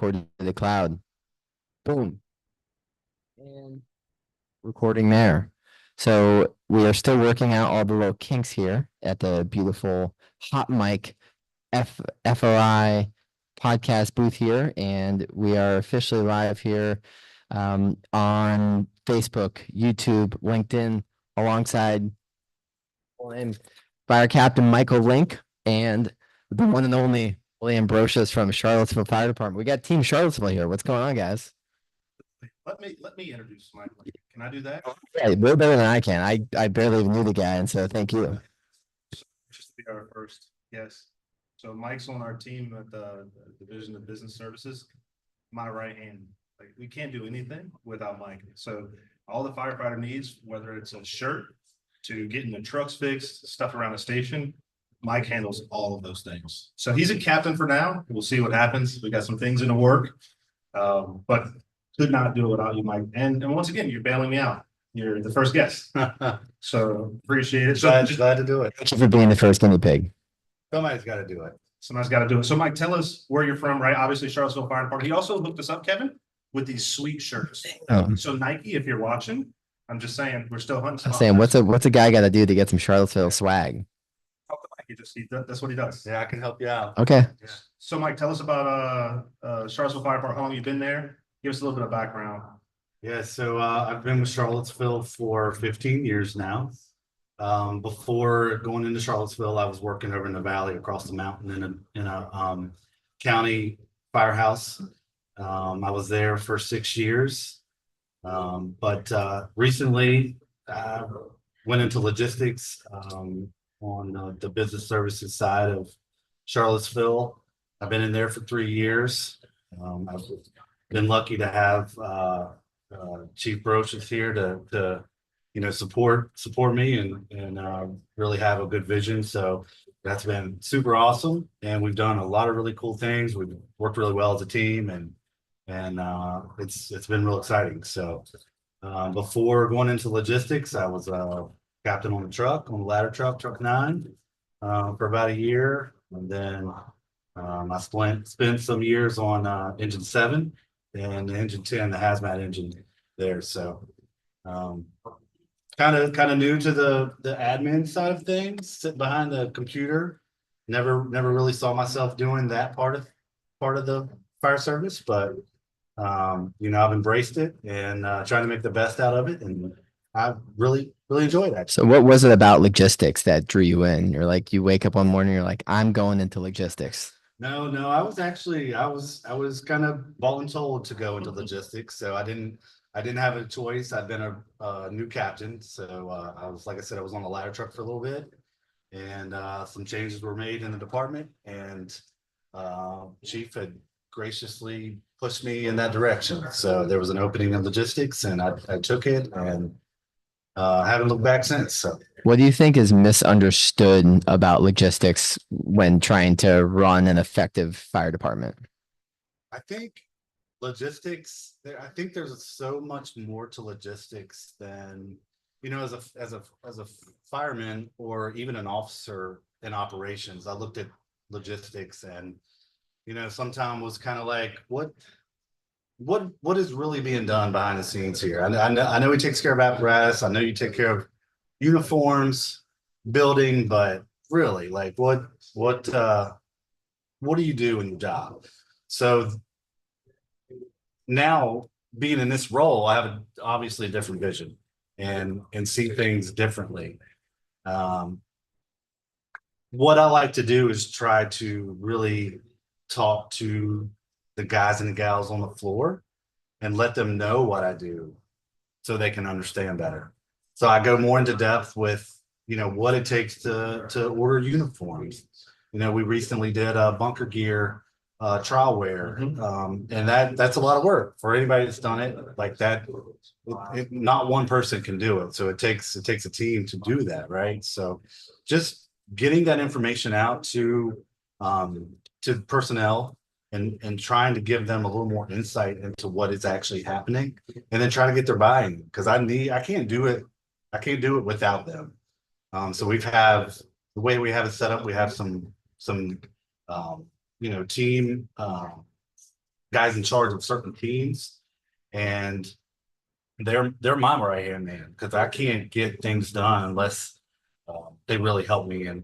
recording to the cloud. Boom. And recording there. So we are still working out all the little kinks here at the beautiful hot mic FRI podcast booth here. And we are officially live here on Facebook, YouTube, LinkedIn, alongside Fire Captain Michael Link and the one and only William Brocious from Charlottesville Fire Department. We got Team Charlottesville here. What's going on, guys? Let me introduce Michael. Can I do that? Yeah, way better than I can. I barely even knew the guy, and so thank you. Just to be our first, yes. So Mike's on our team at the Division of Business Services. My right hand. Like we can't do anything without Mike. So all the firefighter needs, whether it's a shirt to getting the trucks fixed, stuff around the station, Mike handles all of those things. So he's a captain for now. We'll see what happens. We got some things in the work, but could not do it without you, Mike. And once again, you're bailing me out. You're the first guest. So appreciate it. So glad to do it. Thank you for being the first guinea pig. Somebody's got to do it. Somebody's got to do it. So Mike, tell us where you're from, right? Obviously Charlottesville Fire Department. He also hooked us up, Kevin, with these sweet shirts. So Nike, if you're watching, I'm just saying we're still hunting. I'm saying what's a guy got to do to get some Charlottesville swag? That's what he does. Yeah, I can help you out. Okay. Yeah. So Mike, tell us about Charlottesville Fire Department. How long you been there? Give us a little bit of background. Yeah, so I've been with Charlottesville for 15 years now. Before going into Charlottesville, I was working over in the valley across the mountain in a county firehouse. I was there for 6 years. But recently went into logistics on the business services side of Charlottesville. I've been in there for 3 years. I've been lucky to have Chief Brocious here to support me and really have a good vision. So that's been super awesome, and we've done a lot of really cool things. We've worked really well as a team, and it's been real exciting. So before going into logistics, I was a captain on the ladder truck 9 for about a year, and then I spent some years on engine 7 and engine 10, the hazmat engine there. So kind of new to the admin side of things, sitting behind the computer. Never really saw myself doing that part of the fire service, but I've embraced it and trying to make the best out of it, and I really enjoyed that. So what was it about logistics that drew you in? You're like, you wake up one morning, you're like, I'm going into logistics. No, I was kind of bought and told to go into logistics, so I didn't have a choice. I've been a new captain, so I was, like I said, I was on the ladder truck for a little bit, and some changes were made in the department, and Chief had graciously pushed me in that direction. So there was an opening in logistics, and I took it, and haven't looked back since. So what do you think is misunderstood about logistics when trying to run an effective fire department? I think there's so much more to logistics than, as a fireman or even an officer in operations. I looked at logistics and sometimes was kind of like, what is really being done behind the scenes here? I know he takes care of apparatus. I know you take care of uniforms, building, but really, like, what do you do in your job? So now, being in this role, I have obviously a different vision and see things differently. What I like to do is try to really talk to the guys and the gals on the floor and let them know what I do so they can understand better. So I go more into depth with, what it takes to order uniforms. We recently did a bunker gear trial wear, and that's a lot of work for anybody that's done it like that. Not one person can do it, so it takes a team to do that, right? So just getting that information out to personnel and trying to give them a little more insight into what is actually happening, and then try to get their buy-in, because I can't do it without them. So the way we have it set up, we have some team guys in charge of certain teams, and they're my right hand man because I can't get things done unless they really help me and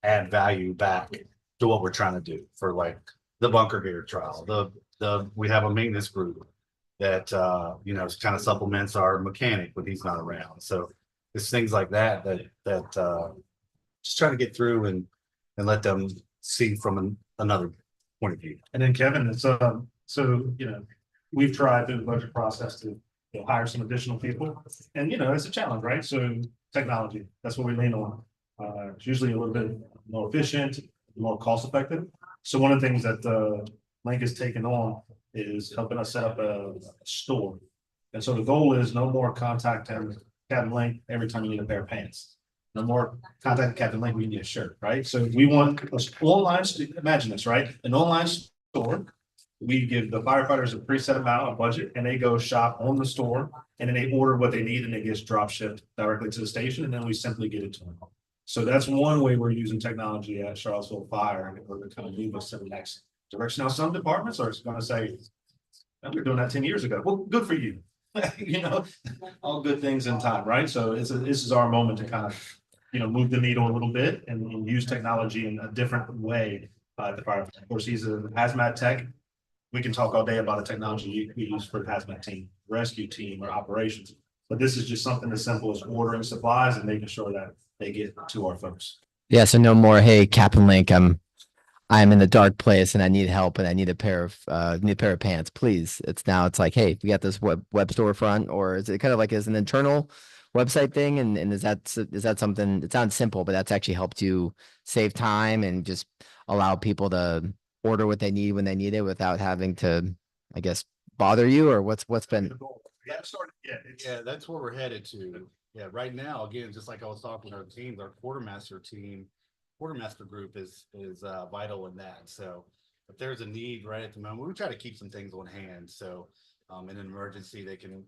add value back to what we're trying to do for like the bunker gear trial. We have a maintenance group that kind of supplements our mechanic when he's not around. So it's things like that just trying to get through and let them see from another point of view. And then Kevin, it's so we've tried through the budget process to hire some additional people, and it's a challenge, right? So technology, that's what we lean on. It's usually a little bit more efficient, more cost effective. So one of the things that Link has taken on is helping us set up a store. And so the goal is no more contacting Captain Link every time you need a pair of pants. No more contact Captain Link when you need a shirt, right? So we want an online, imagine this, right? An online store. We give the firefighters a preset amount of budget and they go shop on the store and then they order what they need and it gets drop shipped directly to the station and then we simply get it to them. So that's one way we're using technology at Charlottesville Fire in order to kind of move us to the next direction. Now, some departments are going to say, we were doing that 10 years ago. Well, good for you. All good things in time, right? So this is our moment to kind of, move the needle a little bit and use technology in a different way at the fire. Of course, he's a hazmat tech. We can talk all day about the technology we use for the hazmat team, rescue team, or operations. But this is just something as simple as ordering supplies and making sure that they get to our folks. Yeah, so no more, hey, Captain Link, I'm in a dark place and I need help and I need a pair of pants, please. It's like, hey, we got this web storefront, or is it kind of like as an internal website thing? And is that something, it sounds simple, but that's actually helped you save time and just allow people to order what they need when they need it without having to, I guess, bother you, or what's been? Yeah, that's where we're headed to. Yeah, right now, again, just like I was talking to our teams, our quartermaster group is vital in that. So if there's a need right at the moment, we try to keep some things on hand. So in an emergency, they can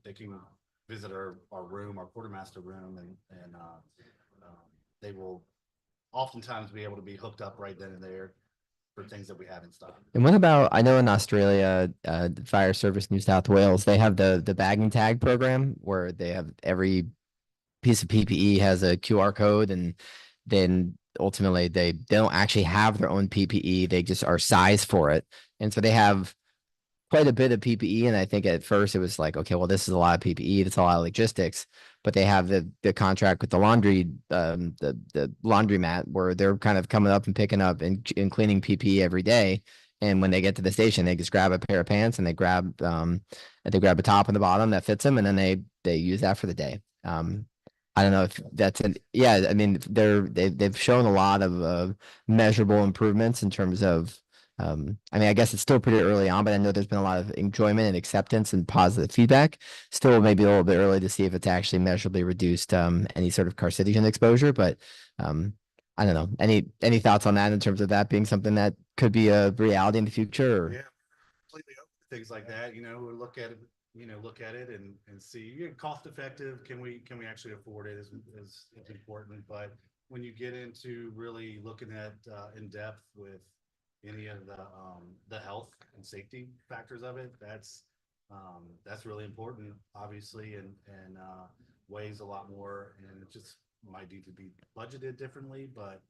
visit our room, our quartermaster room, and they will oftentimes be able to be hooked up right then and there for things that we have in stock. And what about, I know in Australia, the Fire Service New South Wales, they have the bagging tag program where they have every piece of PPE has a QR code, and then ultimately they don't actually have their own PPE. They just are sized for it. And so they have quite a bit of PPE. And I think at first it was like, okay, well, this is a lot of PPE. That's a lot of logistics, but they have the contract with the laundry, the laundromat where they're kind of coming up and picking up and cleaning PPE every day. And when they get to the station, they just grab a pair of pants and they grab a top and the bottom that fits them. And then they use that for the day. I don't know if that's yeah, I mean, they've shown a lot of measurable improvements in terms of, I mean, I guess it's still pretty early on, but I know there's been a lot of enjoyment and acceptance and positive feedback. Still maybe a little bit early to see if it's actually measurably reduced any sort of carcinogen exposure, but I don't know. Any thoughts on that in terms of that being something that could be a reality in the future? Or? Yeah, completely open to things like that. We look at it and see cost effective. Can we actually afford it is important. But when you get into really looking at in depth with any of the health and safety factors of it, that's really important, obviously, and weighs a lot more, and it just might need to be budgeted differently, but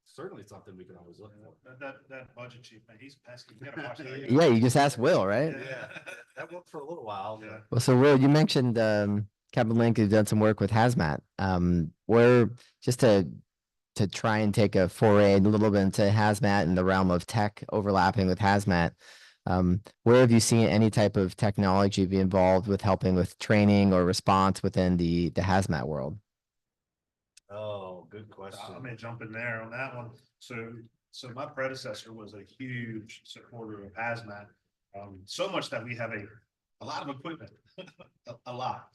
certainly something we can always look for. That budget chief, man, he's pesky. You gotta watch that. Yeah, you just asked Will, right? Yeah, that worked for a little while. Yeah. Well, so Will, you mentioned Captain Link has done some work with hazmat. Where just to try and take a foray a little bit into hazmat in the realm of tech overlapping with hazmat. Where have you seen any type of technology be involved with helping with training or response within the hazmat world? Oh, good question. I may jump in there on that one. So my predecessor was a huge supporter of hazmat, so much that we have a lot of equipment, a lot.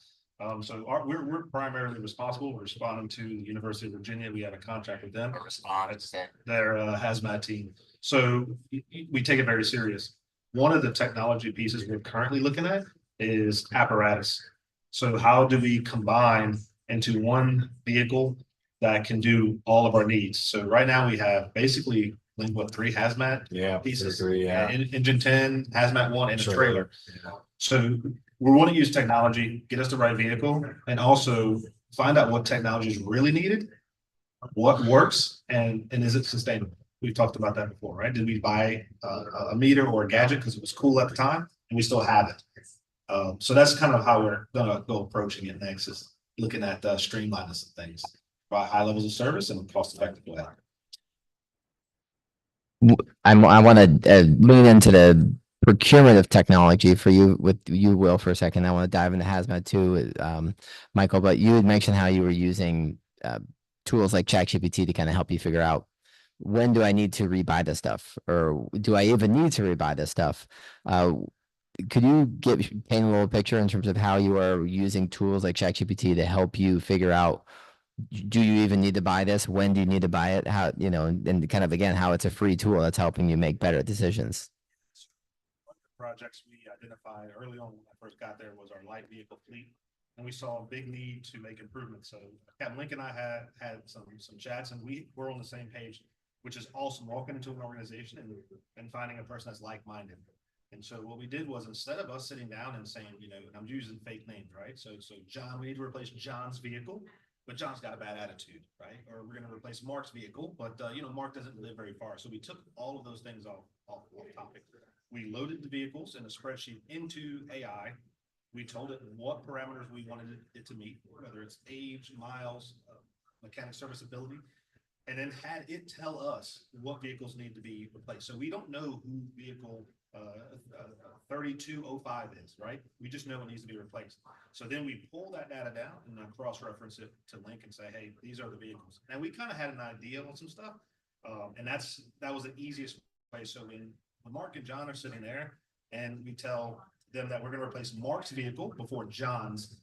So we're primarily responsible. We're responding to the University of Virginia. We have a contract with them. It's their hazmat team. So we take it very serious. One of the technology pieces we're currently looking at is apparatus. So how do we combine into one vehicle that can do all of our needs? So right now we have basically like what, 3 hazmat Yeah. pieces? Yeah. Engine 10, hazmat 1, and a trailer. Yeah. So we want to use technology, get us the right vehicle, and also find out what technology is really needed, what works, and is it sustainable? We've talked about that before, right? Did we buy a meter or a gadget because it was cool at the time, and we still have it? So that's kind of how we're gonna go approaching it next, is looking at streamlining some things, by high levels of service and cost effective way. I want to lean into the procurement of technology for you with you, Will, for a second. I want to dive into hazmat too, Michael, but you had mentioned how you were using tools like ChatGPT to kind of help you figure out, when do I need to rebuy this stuff, or do I even need to rebuy this stuff? Could you paint a little picture in terms of how you are using tools like ChatGPT to help you figure out, do you even need to buy this? When do you need to buy it? How, and kind of, again, how it's a free tool that's helping you make better decisions. One of the projects we identified early on when I first got there was our light vehicle fleet, and we saw a big need to make improvements. So Captain Link and I had some chats, and we were on the same page, which is awesome. Walking into an organization and finding a person that's like-minded. And so what we did was, instead of us sitting down and saying, and I'm using fake names, right? So John, we need to replace John's vehicle, but John's got a bad attitude, right? Or we're going to replace Mark's vehicle, but Mark doesn't live very far. So we took all of those things off topic. We loaded the vehicles in a spreadsheet into AI. We told it what parameters we wanted it to meet, whether it's age, miles, mechanic serviceability, and then had it tell us what vehicles need to be replaced. So we don't know who vehicle 3205 is, right? We just know it needs to be replaced. So then we pull that data down and then cross-reference it to Link and say, hey, these are the vehicles. And we kind of had an idea on some stuff, and that was the easiest way. So when Mark and John are sitting there and we tell them that we're going to replace Mark's vehicle before John's,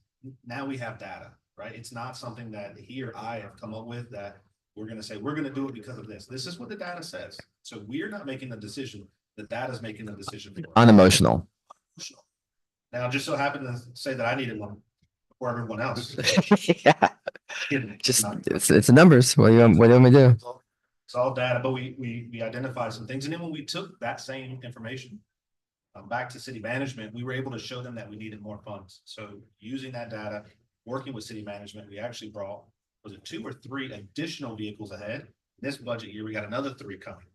now we have data, right? It's not something that he or I have come up with that we're going to say, we're going to do it because of this. This is what the data says. So we're not making the decision. The data's making the decision. Unemotional. Now, just so happened to say that I needed one before everyone else. Yeah. Kidding. Just it's the numbers. What do you want me to do? It's all data, but we identified some things, and then when we took that same information back to city management, we were able to show them that we needed more funds. So using that data, working with city management, we actually brought, was it 2 or 3 additional vehicles ahead? This budget year, we got another 3 coming.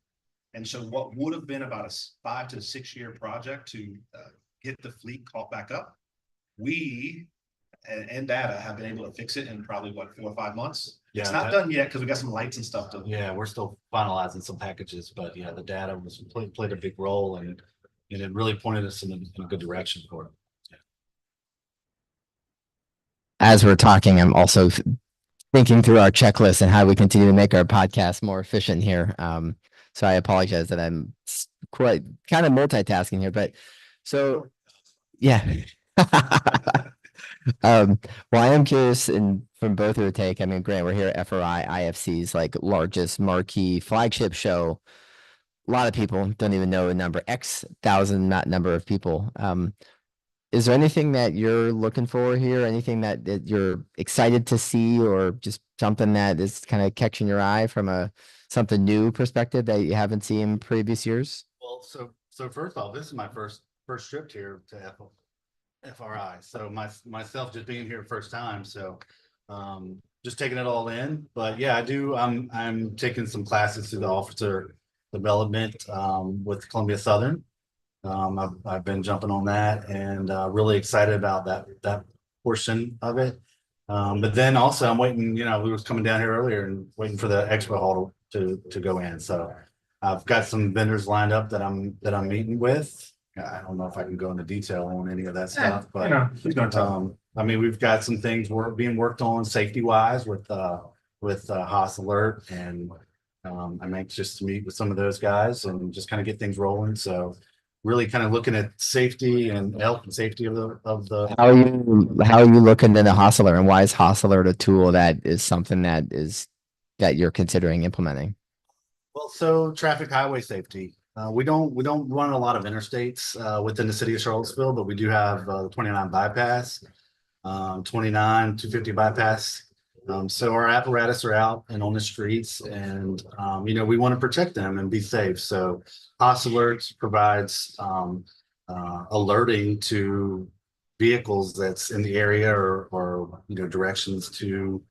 And so what would have been about a 5 to 6 year project to get the fleet caught back up, we and data have been able to fix it in probably 4 or 5 months. Yeah, it's not done yet because we got some lights and stuff to. Yeah, we're still finalizing some packages, but yeah, the data played a big role, and it really pointed us in a good direction for it. Yeah. As we're talking, I'm also thinking through our checklist and how we continue to make our podcast more efficient here. So I apologize that I'm quite kind of multitasking here, but so yeah. Well, I am curious from both of your take. I mean, Grant, we're here at FRI, IFC's like largest marquee flagship show. A lot of people don't even know the number, X thousand, not number of people. Is there anything that you're looking for here? Anything that you're excited to see, or just something that is kind of catching your eye from something new perspective that you haven't seen in previous years? Well, so first off, this is my first trip here to FRI. So myself just being here first time. So just taking it all in. But yeah, I'm taking some classes through the officer development with Columbia Southern. I've been jumping on that, and really excited about that portion of it. But then also I'm waiting, we was coming down here earlier and waiting for the expo hall to go in. So I've got some vendors lined up that I'm meeting with. I don't know if I can go into detail on any of that stuff, but I mean, we've got some things being worked on safety wise with Haas Alert, and I'm anxious to meet with some of those guys and just kind of get things rolling. So really kind of looking at safety and health and safety of the. How are you looking into Haas Alert, and why is Haas Alert a tool that is something that you're considering implementing? Well, so traffic highway safety. We don't run a lot of interstates within the city of Charlottesville, but we do have the 29 bypass, 29 250 bypass So our apparatus are out and on the streets and, we want to protect them and be safe. So Hoss Alerts provides, alerting to vehicles that's in the area or directions to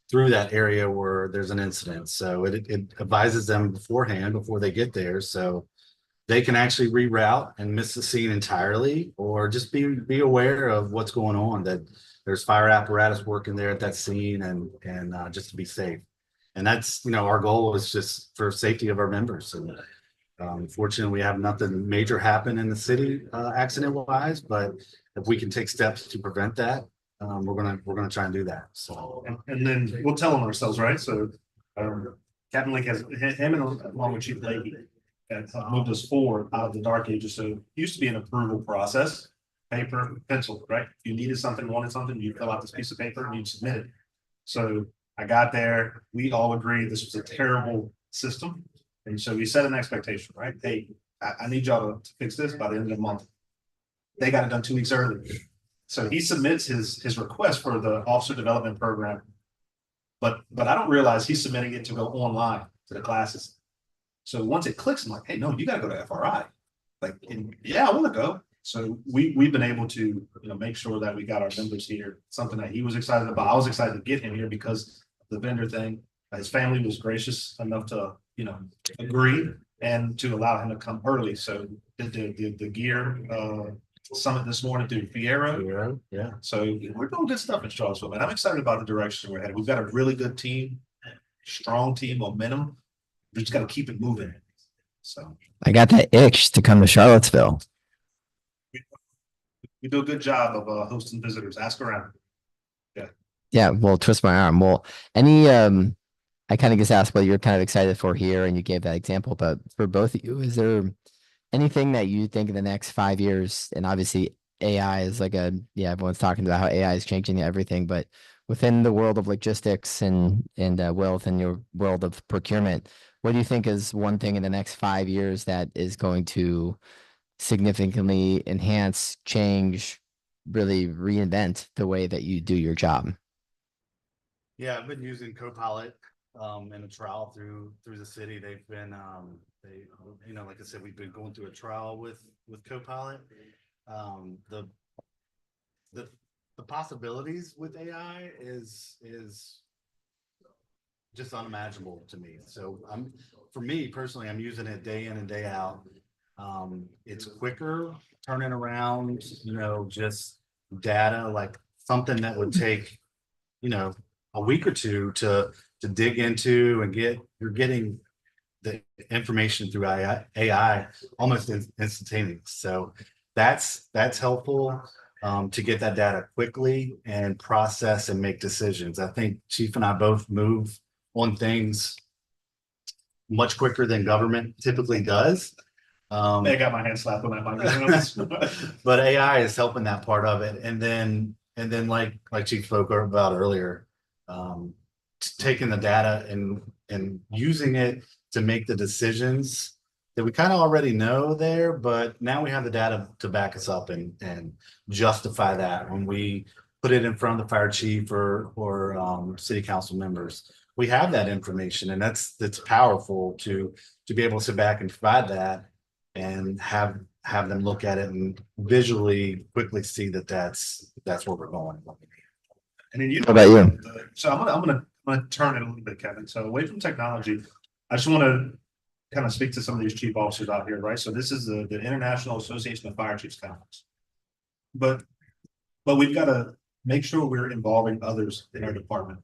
through that area where there's an incident. So it advises them beforehand before they get there. So they can actually reroute and miss the scene entirely, or just be aware of what's going on, that there's fire apparatus working there at that scene and just to be safe. And that's, our goal is just for safety of our members. And fortunately, we have nothing major happen in the city accident wise, but if we can take steps to prevent that, we're gonna try and do that. So And then we'll tell them ourselves, right? So Captain Link has him and along with Chief Leahy have moved us forward out of the dark ages. So it used to be an approval process, paper, pencil, right? If you needed something, wanted something, you fill out this piece of paper and you submit it. So I got there, we all agreed this was a terrible system. And so we set an expectation, right? Hey, I need y'all to fix this by the end of the month. They got it done 2 weeks early. So he submits his request for the officer development program. But I don't realize he's submitting it to go online to the classes. So once it clicks, I'm like, hey, no, you gotta go to FRI. Like, yeah, I want to go. So we've been able to, make sure that we got our members here, something that he was excited about. I was excited to get him here because of the vendor thing. His family was gracious enough to, agree and to allow him to come early. So the gear summit this morning through Fiero. yeah. So we're doing good stuff in Charlottesville, man. I'm excited about the direction we're headed. We've got a really good team, strong team, momentum. We just got to keep it moving. So I got that itch to come to Charlottesville. we do a good job of hosting visitors. Ask around. Yeah, well, twist my arm. Well, I kind of just asked what you're kind of excited for here, and you gave that example. But for both of you, is there anything that you think in the next 5 years? And obviously, AI is everyone's talking about how AI is changing everything, but within the world of logistics and wealth and your world of procurement, what do you think is one thing in the next 5 years that is going to significantly enhance, change, really reinvent the way that you do your job? Yeah, I've been using Copilot in a trial through the city. They've been like I said, we've been going through a trial with Copilot. The possibilities with AI is just unimaginable to me. So for me personally, I'm using it day in and day out. It's quicker turning around, just data, like something that would take, a week or two to dig into and you're getting the information through AI almost instantaneous. So that's helpful to get that data quickly and process and make decisions. I think Chief and I both move on things much quicker than government typically does. I got my hand slapped on that. But AI is helping that part of it. And then like Chief spoke about earlier, taking the data and using it to make the decisions that we kind of already know there, but now we have the data to back us up and justify that when we put it in front of the fire chief or city council members. We have that information, and that's powerful to be able to sit back and provide that and have them look at it and visually quickly see that that's where we're going. And then How about you? So I'm gonna turn it a little bit, Kevin. So away from technology, I just want to kind of speak to some of these chief officers out here, right? So this is the International Association of Fire Chiefs Conference. But we've got to make sure we're involving others in our department.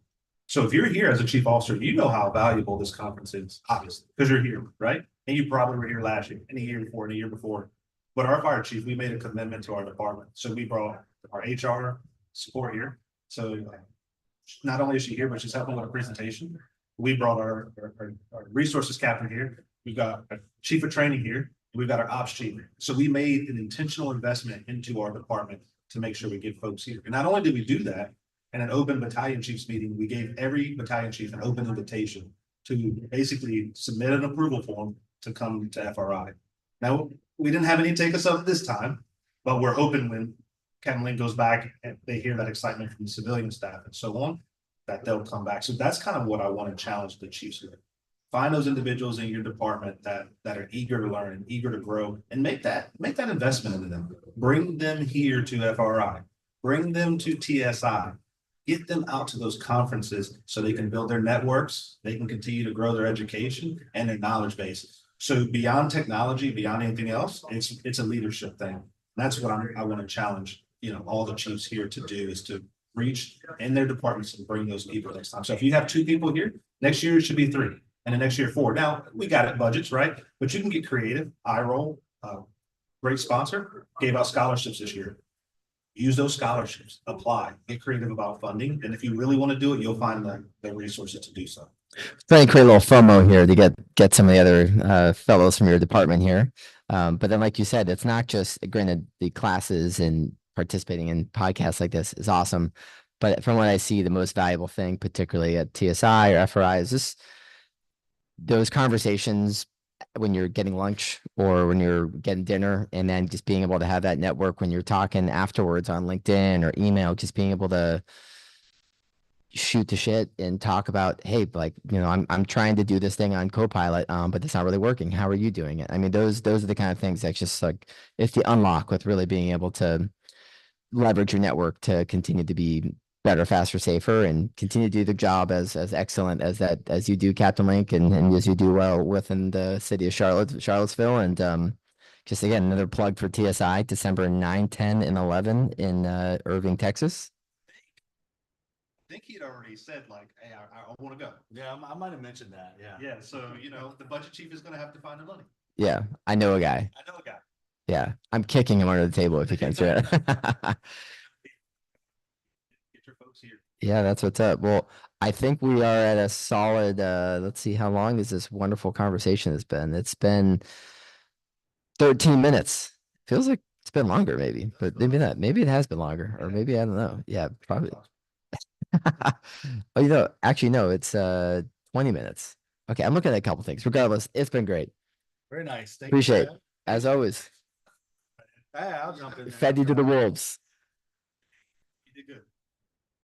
So if you're here as a chief officer, you know how valuable this conference is, obviously, because you're here, right? And you probably were here last year, and the year before, and the year before. But our fire chief, we made a commitment to our department. So we brought our HR support here. So not only is she here, but she's helping with a presentation. We brought our resources captain here. We've got a chief of training here. We've got our ops chief. So we made an intentional investment into our department to make sure we get folks here. And not only did we do that, in an open battalion chiefs meeting, we gave every battalion chief an open invitation to basically submit an approval form to come to FRI. Now, we didn't have any take us up this time, but we're hoping when Captain Link goes back and they hear that excitement from the civilian staff and so on, that they'll come back. So that's kind of what I want to challenge the chiefs with. Find those individuals in your department that are eager to learn and eager to grow, and make that investment into them. Bring them here to FRI, bring them to TSI, get them out to those conferences so they can build their networks, they can continue to grow their education and their knowledge base. So beyond technology, beyond anything else, it's a leadership thing. That's what I want to challenge, all the chiefs here to do, is to reach in their departments and bring those people next time. So if you have 2 people here, next year it should be 3, and the next year 4. Now we got it budgets, right? But you can get creative. iRoll, great sponsor, gave out scholarships this year. Use those scholarships, apply, get creative about funding. And if you really want to do it, you'll find the resources to do so. Trying to create a little FOMO here to get some of the other fellows from your department here. But then, like you said, it's not just, granted, the classes and participating in podcasts like this is awesome. But from what I see, the most valuable thing, particularly at TSI or FRI, is just those conversations when you're getting lunch or when you're getting dinner, and then just being able to have that network when you're talking afterwards on LinkedIn or email, just being able to shoot the shit and talk about, hey, like, I'm trying to do this thing on Copilot, but it's not really working. How are you doing it? I mean, those are the kind of things that's just like, it's the unlock with really being able to leverage your network to continue to be better, faster, safer, and continue to do the job as excellent as you do, Captain Link, and as you do well within the city of Charlottesville. And just again, another plug for TSI, December 9, 10, and 11 in Irving, Texas. I think he'd already said, like, hey, I want to go. Yeah, I might have mentioned that. Yeah. Yeah, so the budget chief is going to have to find the money. Yeah, I know a guy. I know a guy. Yeah, I'm kicking him under the table if he comes here. Get your folks here. Yeah, that's what's up. Well, I think we are at a solid, let's see, how long has this wonderful conversation has been? It's been 13 minutes. Feels like it's been longer, maybe, but maybe not. Maybe it has been longer, or maybe I don't know. Yeah, probably. Oh, actually, no, it's 20 minutes. Okay, I'm looking at a couple things. Regardless, it's been great. Very nice. Thank Appreciate you. it. As always. Hey, I'll jump in there. Fed you to the wolves. You did good.